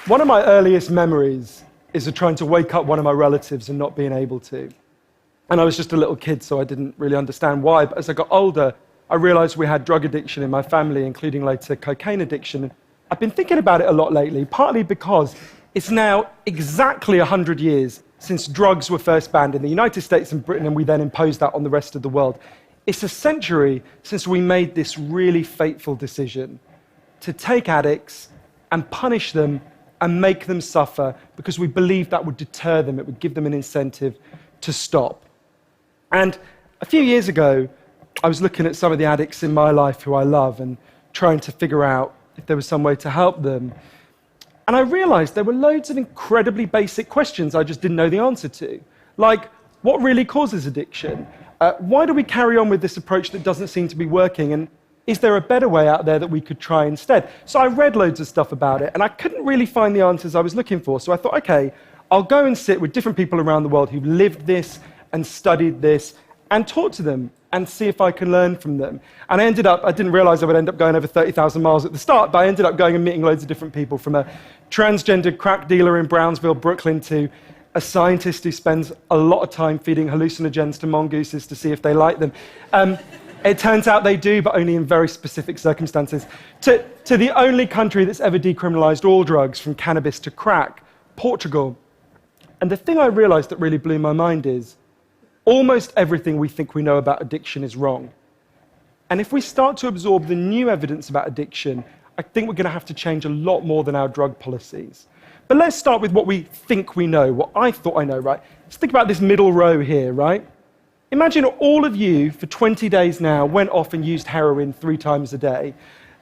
One of my earliest memories is of trying to wake up one of my relatives and not being able to. And I was just a little kid, so I didn't really understand why. But as I got older, I realized we had drug addiction in my family, including later cocaine addiction. I've been thinking about it a lot lately, partly because it's now exactly 100 years since drugs were first banned in the United States and Britain, and we then imposed that on the rest of the world. It's a century since we made this really fateful decision to take addicts and punish them and make them suffer because we believed that would deter them, it would give them an incentive to stop. And a few years ago, I was looking at some of the addicts in my life who I love and trying to figure out if there was some way to help them. And I realized there were loads of incredibly basic questions I just didn't know the answer to. Like, what really causes addiction? Why do we carry on with this approach that doesn't seem to be working? And is there a better way out there that we could try instead? So I read loads of stuff about it, and I couldn't really find the answers I was looking for. So I thought, okay, I'll go and sit with different people around the world who've lived this and studied this and talk to them and see if I can learn from them. And I didn't realize I would end up going over 30,000 miles at the start, but I ended up going and meeting loads of different people, from a transgender crack dealer in Brownsville, Brooklyn, to a scientist who spends a lot of time feeding hallucinogens to mongooses to see if they like them. It turns out they do, but only in very specific circumstances. To the only country that's ever decriminalized all drugs, from cannabis to crack, Portugal. And the thing I realized that really blew my mind is almost everything we think we know about addiction is wrong. And if we start to absorb the new evidence about addiction, I think we're going to have to change a lot more than our drug policies. But let's start with what we think we know, what I thought I know, right? Let's think about this middle row here, right? Imagine all of you, for 20 days now, went off and used heroin 3 times a day.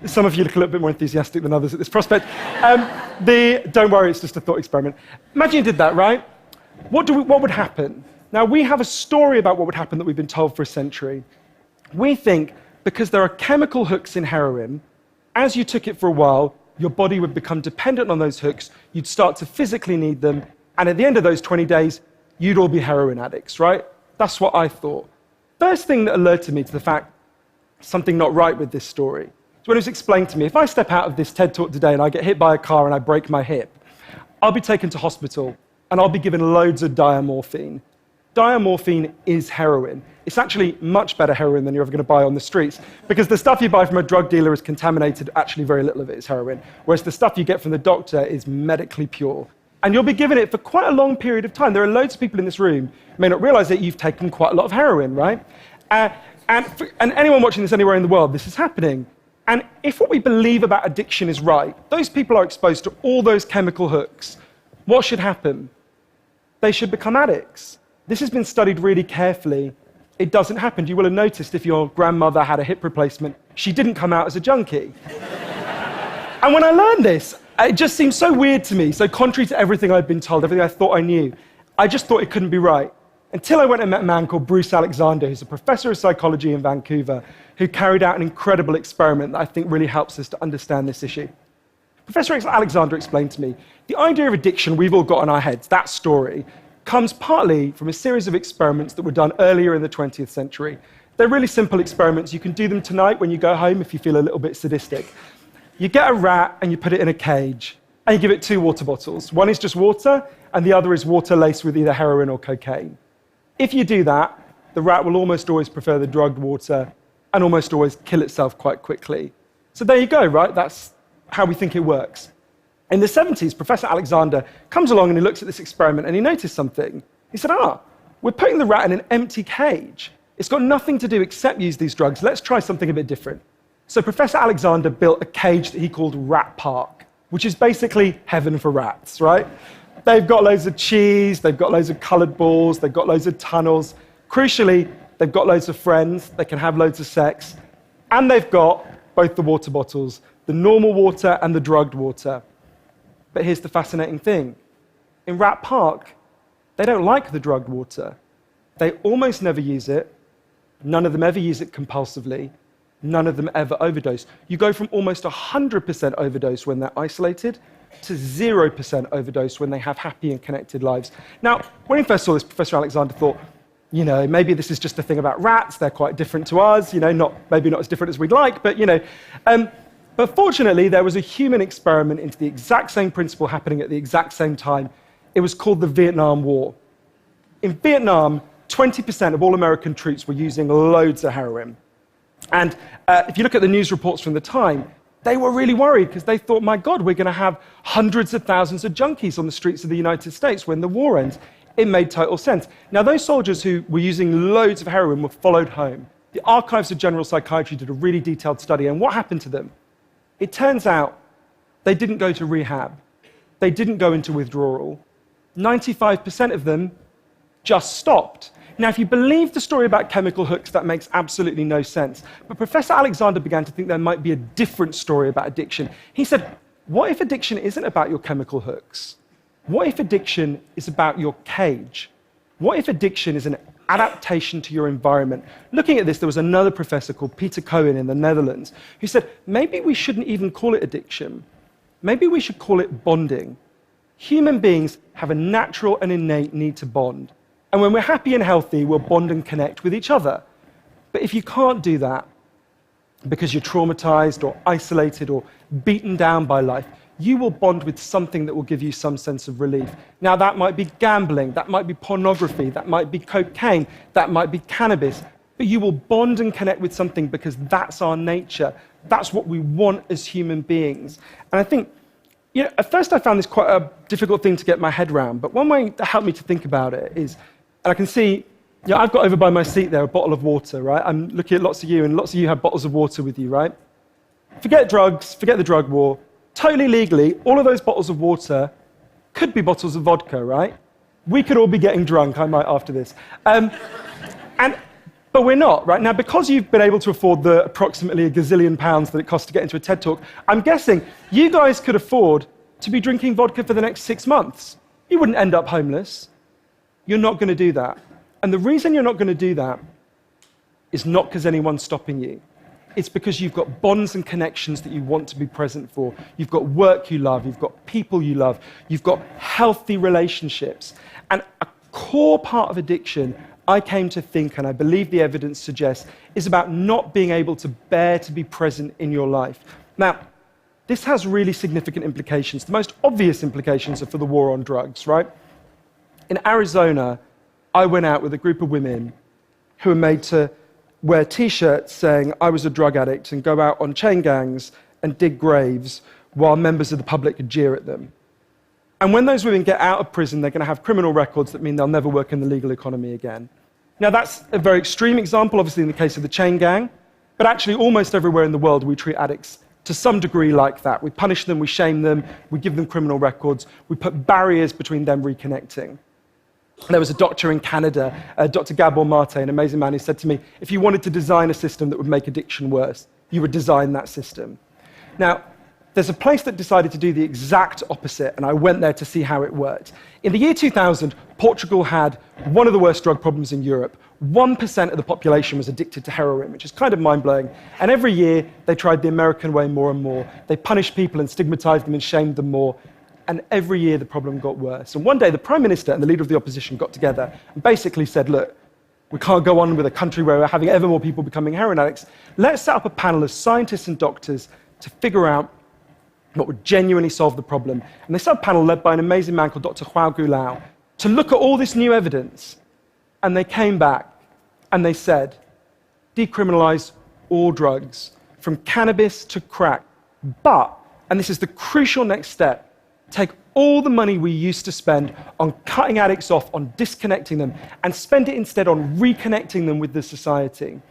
Some of you look a little bit more enthusiastic than others at this prospect. Don't worry, it's just a thought experiment. Imagine you did that, right? What would happen? Now, we have a story about what would happen that we've been told for a century. We think because there are chemical hooks in heroin, as you took it for a while, your body would become dependent on those hooks, you'd start to physically need them, and at the end of those 20 days, you'd all be heroin addicts, right? That's what I thought. First thing that alerted me to the fact something not right with this story is when it was explained to me, if I step out of this TED Talk today and I get hit by a car and I break my hip, I'll be taken to hospital and I'll be given loads of diamorphine. Diamorphine is heroin. It's actually much better heroin than you're ever going to buy on the streets, because the stuff you buy from a drug dealer is contaminated, actually very little of it is heroin, whereas the stuff you get from the doctor is medically pure. And you'll be given it for quite a long period of time. There are loads of people in this room who may not realize that you've taken quite a lot of heroin, right? And anyone watching this anywhere in the world, this is happening. And if what we believe about addiction is right, those people are exposed to all those chemical hooks. What should happen? They should become addicts. This has been studied really carefully. It doesn't happen. You will have noticed if your grandmother had a hip replacement, she didn't come out as a junkie. And when I learned this, it just seemed so weird to me, so contrary to everything I'd been told, everything I thought I knew. I just thought it couldn't be right. Until I went and met a man called Bruce Alexander, who's a professor of psychology in Vancouver, who carried out an incredible experiment that I think really helps us to understand this issue. Professor Alexander explained to me, the idea of addiction we've all got in our heads, that story, comes partly from a series of experiments that were done earlier in the 20th century. They're really simple experiments. You can do them tonight when you go home if you feel a little bit sadistic. You get a rat and you put it in a cage, and you give it 2 water bottles. One is just water, and the other is water laced with either heroin or cocaine. If you do that, the rat will almost always prefer the drugged water and almost always kill itself quite quickly. So there you go, right? That's how we think it works. In the 70s, Professor Alexander comes along and he looks at this experiment and he noticed something. He said, we're putting the rat in an empty cage. It's got nothing to do except use these drugs. Let's try something a bit different. So Professor Alexander built a cage that he called Rat Park, which is basically heaven for rats, right? They've got loads of cheese, they've got loads of colored balls, they've got loads of tunnels. Crucially, they've got loads of friends, they can have loads of sex, and they've got both the water bottles, the normal water and the drugged water. But here's the fascinating thing. In Rat Park, they don't like the drugged water. They almost never use it. None of them ever use it compulsively. None of them ever overdose. You go from almost 100% overdose when they're isolated to 0% overdose when they have happy and connected lives. Now, when he first saw this, Professor Alexander thought, maybe this is just a thing about rats. They're quite different to us, maybe not as different as we'd like, but, But fortunately, there was a human experiment into the exact same principle happening at the exact same time. It was called the Vietnam War. In Vietnam, 20% of all American troops were using loads of heroin. And if you look at the news reports from the time, they were really worried because they thought, my God, we're going to have hundreds of thousands of junkies on the streets of the United States when the war ends. It made total sense. Now, those soldiers who were using loads of heroin were followed home. The Archives of General Psychiatry did a really detailed study, and what happened to them? It turns out they didn't go to rehab. They didn't go into withdrawal. 95% of them just stopped. Now, if you believe the story about chemical hooks, that makes absolutely no sense. But Professor Alexander began to think there might be a different story about addiction. He said, what if addiction isn't about your chemical hooks? What if addiction is about your cage? What if addiction is an adaptation to your environment? Looking at this, there was another professor called Peter Cohen in the Netherlands who said, maybe we shouldn't even call it addiction. Maybe we should call it bonding. Human beings have a natural and innate need to bond. And when we're happy and healthy, we'll bond and connect with each other. But if you can't do that because you're traumatized or isolated or beaten down by life, you will bond with something that will give you some sense of relief. Now, that might be gambling, that might be pornography, that might be cocaine, that might be cannabis. But you will bond and connect with something because that's our nature. That's what we want as human beings. And I think, at first I found this quite a difficult thing to get my head around. But one way that helped me to think about it is, and I can see, I've got over by my seat there a bottle of water, right? I'm looking at lots of you, and lots of you have bottles of water with you, right? Forget drugs, forget the drug war. Totally legally, all of those bottles of water could be bottles of vodka, right? We could all be getting drunk, I might after this. But we're not, right? Now, because you've been able to afford the approximately £1 gazillion that it costs to get into a TED Talk, I'm guessing you guys could afford to be drinking vodka for the next 6 months. You wouldn't end up homeless. You're not going to do that. And the reason you're not going to do that is not because anyone's stopping you. It's because you've got bonds and connections that you want to be present for. You've got work you love. You've got people you love. You've got healthy relationships. And a core part of addiction, I came to think, and I believe the evidence suggests, is about not being able to bear to be present in your life. Now, this has really significant implications. The most obvious implications are for the war on drugs, right? In Arizona, I went out with a group of women who were made to wear T-shirts saying I was a drug addict and go out on chain gangs and dig graves while members of the public could jeer at them. And when those women get out of prison, they're going to have criminal records that mean they'll never work in the legal economy again. Now, that's a very extreme example, obviously, in the case of the chain gang, but actually almost everywhere in the world we treat addicts to some degree like that. We punish them, we shame them, we give them criminal records, we put barriers between them reconnecting. There was a doctor in Canada, Dr. Gabor Mate, an amazing man, who said to me, if you wanted to design a system that would make addiction worse, you would design that system. Now, there's a place that decided to do the exact opposite, and I went there to see how it worked. In the year 2000, Portugal had one of the worst drug problems in Europe. 1% of the population was addicted to heroin, which is kind of mind-blowing. And every year, they tried the American way more and more. They punished people and stigmatized them and shamed them more. And every year, the problem got worse. And one day, the Prime Minister and the leader of the opposition got together and basically said, look, we can't go on with a country where we're having ever more people becoming heroin addicts. Let's set up a panel of scientists and doctors to figure out what would genuinely solve the problem. And they set up a panel led by an amazing man called Dr. João Goulão to look at all this new evidence. And they came back and they said, decriminalize all drugs, from cannabis to crack. But, and this is the crucial next step, take all the money we used to spend on cutting addicts off, on disconnecting them, and spend it instead on reconnecting them with the society.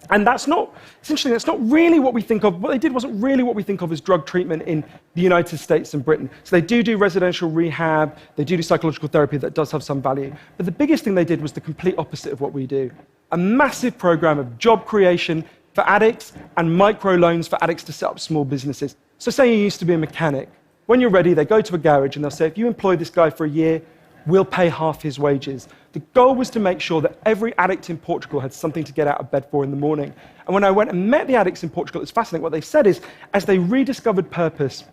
And that's not, essentially, that's not really what we think of. What they did wasn't really what we think of as drug treatment in the United States and Britain. So they do residential rehab, they do psychological therapy that does have some value. But the biggest thing they did was the complete opposite of what we do. A massive program of job creation for addicts and microloans for addicts to set up small businesses. So say you used to be a mechanic. When you're ready, they go to a garage and they'll say, if you employ this guy for a year, we'll pay half his wages. The goal was to make sure that every addict in Portugal had something to get out of bed for in the morning. And when I went and met the addicts in Portugal, it's fascinating. What they said is, as they rediscovered purpose,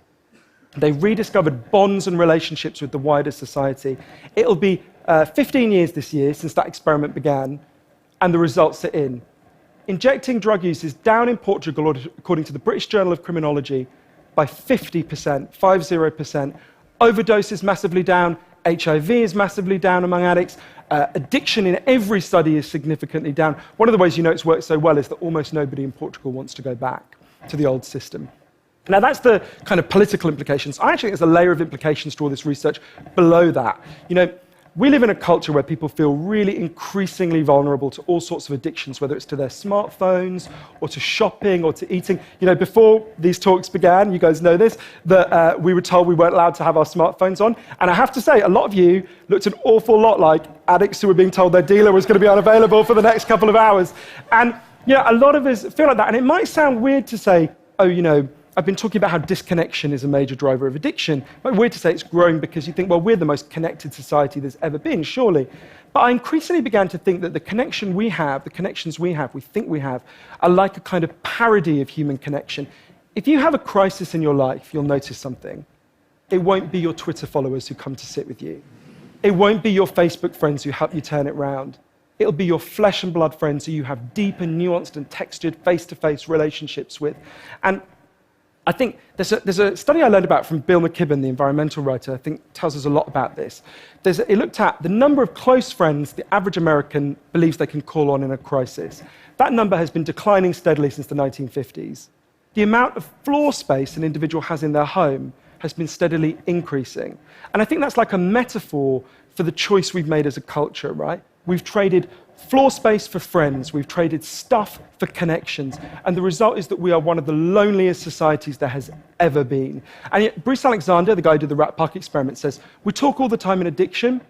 they rediscovered bonds and relationships with the wider society. It'll be 15 years this year since that experiment began, and the results are in. injecting drug use is down in Portugal, according to the British Journal of Criminology, by 50%, 50%. Overdose is massively down. HIV is massively down among addicts. Addiction in every study is significantly down. One of the ways you know it's worked so well is that almost nobody in Portugal wants to go back to the old system. Now, that's the kind of political implications. I actually think there's a layer of implications to all this research below that. You know, we live in a culture where people feel really increasingly vulnerable to all sorts of addictions, whether it's to their smartphones or to shopping or to eating. You know, before these talks began, you guys know this, that we were told we weren't allowed to have our smartphones on. And I have to say, a lot of you looked an awful lot like addicts who were being told their dealer was going to be unavailable for the next couple of hours. And, you know, a lot of us feel like that. And it might sound weird to say, oh, you know, I've been talking about how disconnection is a major driver of addiction. But weird to say it's growing because you think, well, we're the most connected society there's ever been, surely. But I increasingly began to think that the connections we have, we think we have, are like a kind of parody of human connection. If you have a crisis in your life, you'll notice something. It won't be your Twitter followers who come to sit with you. It won't be your Facebook friends who help you turn it round. It'll be your flesh and blood friends who you have deep and nuanced and textured face-to-face relationships with. And I think there's a study I learned about from Bill McKibben, the environmental writer, I think tells us a lot about this. It looked at the number of close friends the average American believes they can call on in a crisis. That number has been declining steadily since the 1950s. The amount of floor space an individual has in their home has been steadily increasing. And I think that's like a metaphor for the choice we've made as a culture, right? We've traded floor space for friends, we've traded stuff for connections, and the result is that we are one of the loneliest societies there has ever been. And yet, Bruce Alexander, the guy who did the Rat Park experiment, says, we talk all the time in addiction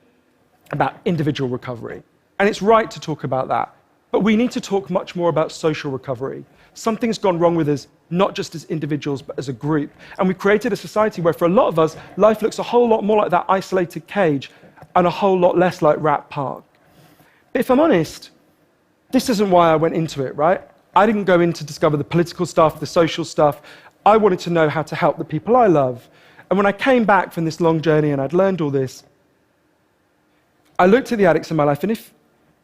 about individual recovery, and it's right to talk about that, but we need to talk much more about social recovery. Something's gone wrong with us, not just as individuals, but as a group. And we've created a society where, for a lot of us, life looks a whole lot more like that isolated cage and a whole lot less like Rat Park. But if I'm honest, this isn't why I went into it, right? I didn't go in to discover the political stuff, the social stuff. I wanted to know how to help the people I love. And when I came back from this long journey and I'd learned all this, I looked at the addicts in my life, and if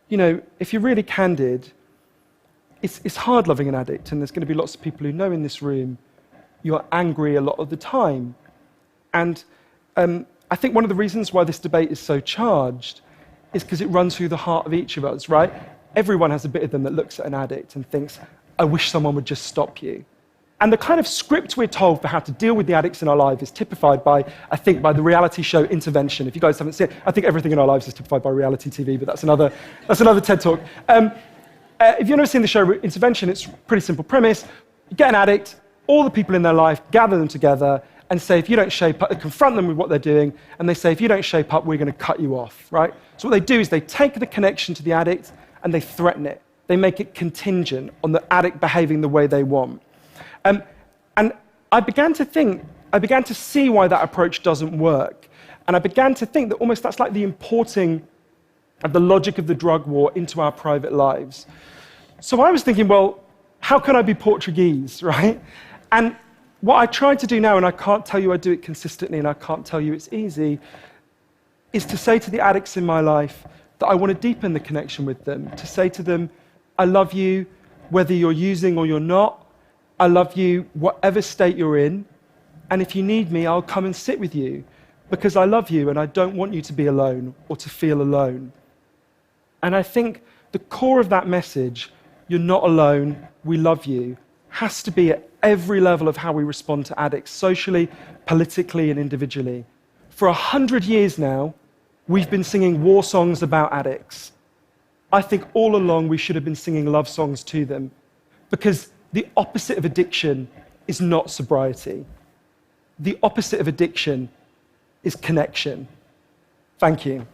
you're really candid, it's hard loving an addict, and there's going to be lots of people who know in this room you're angry a lot of the time. And I think one of the reasons why this debate is so charged is because it runs through the heart of each of us, right? Everyone has a bit of them that looks at an addict and thinks, I wish someone would just stop you. And the kind of script we're told for how to deal with the addicts in our life is typified by, I think, by the reality show Intervention. If you guys haven't seen it, I think everything in our lives is typified by reality TV, but that's another TED Talk. If you've never seen the show Intervention, it's a pretty simple premise. You get an addict, all the people in their life, gather them together, and say, if you don't shape up, confront them with what they're doing, and they say, if you don't shape up, we're going to cut you off, right? So what they do is they take the connection to the addict and they threaten it. They make it contingent on the addict behaving the way they want. And I began to see why that approach doesn't work. And I began to think that almost that's like the importing of the logic of the drug war into our private lives. So I was thinking, well, how can I be Portuguese, right? And what I try to do now, and I can't tell you I do it consistently, and I can't tell you it's easy, is to say to the addicts in my life that I want to deepen the connection with them, to say to them, I love you whether you're using or you're not. I love you whatever state you're in, and if you need me, I'll come and sit with you, because I love you and I don't want you to be alone or to feel alone. And I think the core of that message, you're not alone, we love you, has to be at every level of how we respond to addicts, socially, politically, and individually. For 100 years now, we've been singing war songs about addicts. I think all along we should have been singing love songs to them, because the opposite of addiction is not sobriety. The opposite of addiction is connection. Thank you.